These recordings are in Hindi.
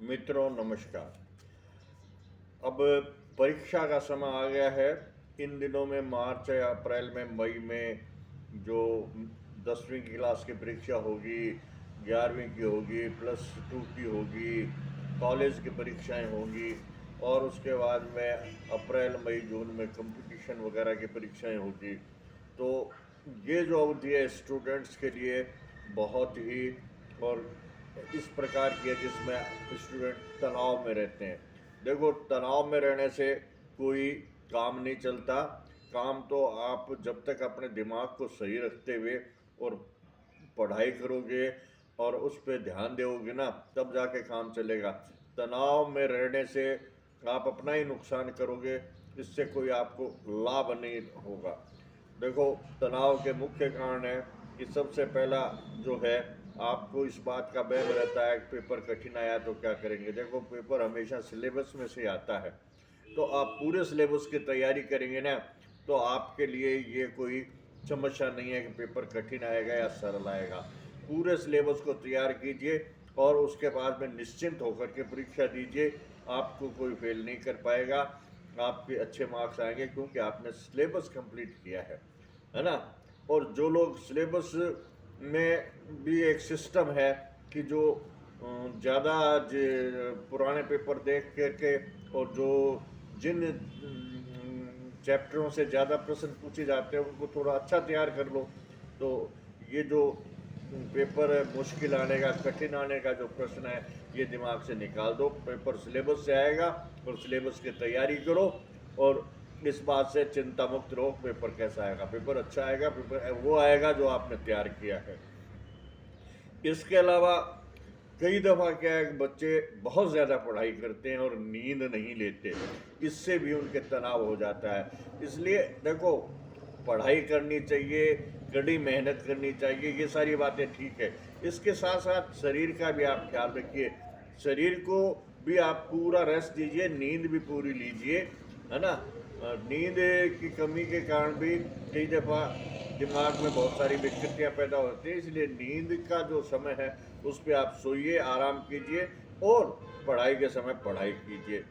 मित्रों नमस्कार। अब परीक्षा का समय आ गया है। इन दिनों में मार्च या अप्रैल में मई में जो 10वीं क्लास की परीक्षा होगी, 11वीं की होगी, +2 की होगी, कॉलेज की परीक्षाएं होंगी और उसके बाद में अप्रैल मई जून में कंपटीशन वगैरह की परीक्षाएं होगी। तो ये जो अवधि है स्टूडेंट्स के लिए बहुत ही और इस प्रकार की है जिसमें स्टूडेंट तनाव में रहते हैं। देखो, तनाव में रहने से कोई काम नहीं चलता। काम तो आप जब तक अपने दिमाग को सही रखते हुए और पढ़ाई करोगे और उस पर ध्यान दोगे ना, तब जाके काम चलेगा। तनाव में रहने से आप अपना ही नुकसान करोगे, इससे कोई आपको लाभ नहीं होगा। देखो, तनाव के मुख्य कारण है कि सबसे पहला जो है, आपको इस बात का वहम रहता है कि पेपर कठिन आया तो क्या करेंगे। देखो, पेपर हमेशा सिलेबस में से आता है, तो आप पूरे सिलेबस की तैयारी करेंगे ना, तो आपके लिए ये कोई समस्या नहीं है कि पेपर कठिन आएगा या सरल आएगा। पूरे सिलेबस को तैयार कीजिए और उसके बाद में निश्चिंत होकर के परीक्षा दीजिए। आपको कोई फेल नहीं कर पाएगा, आपके अच्छे मार्क्स आएंगे क्योंकि आपने सिलेबस कंप्लीट किया है ना। और जो लोग सिलेबस में भी एक सिस्टम है कि जो ज़्यादा पुराने पेपर देख करके और जो जिन चैप्टरों से ज़्यादा प्रश्न पूछे जाते हैं उनको थोड़ा अच्छा तैयार कर लो, तो ये जो पेपर मुश्किल आने का, कठिन आने का जो प्रश्न है, ये दिमाग से निकाल दो। पेपर सिलेबस से आएगा और सिलेबस की तैयारी करो और इस बात से चिंता मुक्त रहो। पेपर कैसा आएगा? पेपर अच्छा आएगा। पेपर वो आएगा जो आपने तैयार किया है। इसके अलावा कई दफ़ा क्या है कि बच्चे बहुत ज़्यादा पढ़ाई करते हैं और नींद नहीं लेते, इससे भी उनके तनाव हो जाता है। इसलिए देखो, पढ़ाई करनी चाहिए, कड़ी मेहनत करनी चाहिए, ये सारी बातें ठीक है। इसके साथ साथ शरीर का भी आप ख्याल रखिए। शरीर को भी आप पूरा रेस्ट दीजिए, नींद भी पूरी लीजिए, है ना। नींद की कमी के कारण भी कई दफ़ा दिमाग में बहुत सारी विकृतियाँ पैदा होती हैं। इसलिए नींद का जो समय है उस पर आप सोइए, आराम कीजिए और पढ़ाई के समय पढ़ाई कीजिए।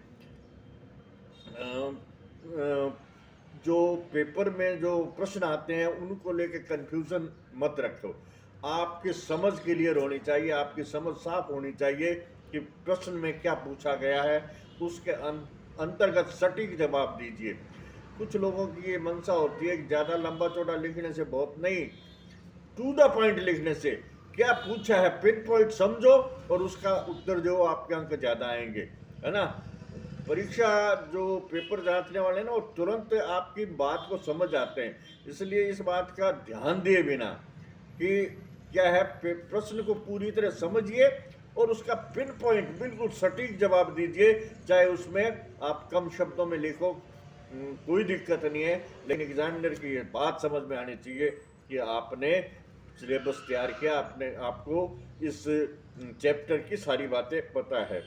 जो पेपर में जो प्रश्न आते हैं उनको लेके कंफ्यूजन मत रखो। आपकी समझ क्लियर होनी चाहिए, आपकी समझ साफ होनी चाहिए कि प्रश्न में क्या पूछा गया है, उसके अंतर्गत सटीक जवाब दीजिए। कुछ लोगों की ये मंशा होती है कि ज़्यादा लंबा चौड़ा लिखने से बहुत नहीं, टू द पॉइंट लिखने से। क्या पूछा है पिन पॉइंट समझो और उसका उत्तर जो आपके अंक ज़्यादा आएंगे, है ना। परीक्षा जो पेपर जांचने वाले ना, वो तुरंत आपकी बात को समझ आते हैं। इसलिए इस बात का ध्यान दिए बिना कि क्या है, प्रश्न को पूरी तरह समझिए और उसका पिन पॉइंट बिल्कुल सटीक जवाब दीजिए। चाहे उसमें आप कम शब्दों में लिखो, कोई दिक्कत नहीं है, लेकिन एग्जामिनर की ये बात समझ में आनी चाहिए कि आपने सिलेबस तैयार किया, आपने आपको इस चैप्टर की सारी बातें पता है।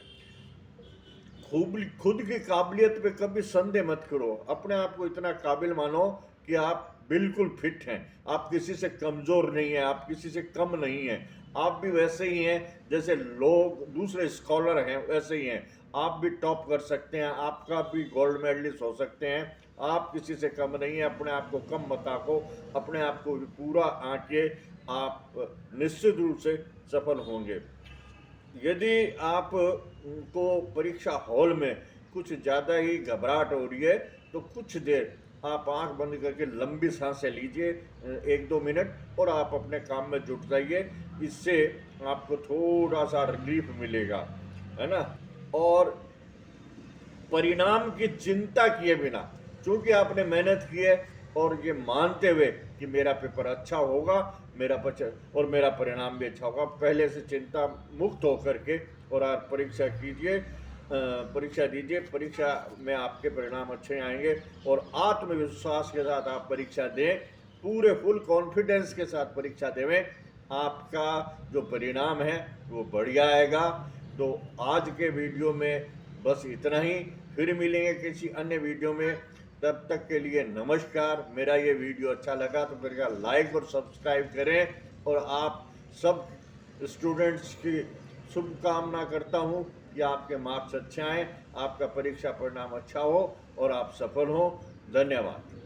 खुद की काबिलियत पे कभी संदेह मत करो। अपने आप को इतना काबिल मानो कि आप बिल्कुल फिट हैं। आप किसी से कमज़ोर नहीं हैं, आप किसी से कम नहीं हैं। आप भी वैसे ही हैं जैसे लोग दूसरे स्कॉलर हैं, वैसे ही हैं। आप भी टॉप कर सकते हैं, आपका भी गोल्ड मेडलिस्ट हो सकते हैं। आप किसी से कम नहीं हैं। अपने आप को कम मत आंको, अपने आप को पूरा आंके, आप निश्चित रूप से सफल होंगे। यदि आप को परीक्षा हॉल में कुछ ज़्यादा ही घबराहट हो रही है, तो कुछ देर आप आंख बंद करके लंबी सांसें लीजिए, 1-2 मिनट, और आप अपने काम में जुट जाइए। इससे आपको थोड़ा सा रिलीफ मिलेगा, है ना। और परिणाम की चिंता किए बिना, क्योंकि आपने मेहनत की है और ये मानते हुए कि मेरा पेपर अच्छा होगा, और मेरा परिणाम भी अच्छा होगा, पहले से चिंता मुक्त होकर के और आप परीक्षा कीजिए, परीक्षा दीजिए। परीक्षा में आपके परिणाम अच्छे आएंगे और आत्मविश्वास के साथ आप परीक्षा दें, पूरे फुल कॉन्फिडेंस के साथ परीक्षा देवें। आपका जो परिणाम है वो बढ़िया आएगा। तो आज के वीडियो में बस इतना ही। फिर मिलेंगे किसी अन्य वीडियो में, तब तक के लिए नमस्कार। मेरा ये वीडियो अच्छा लगा तो मेरा लाइक और सब्सक्राइब करें और आप सब स्टूडेंट्स की शुभकामना करता हूँ कि आपके मार्क्स अच्छे आएँ, आपका परीक्षा परिणाम अच्छा हो और आप सफल हो। धन्यवाद।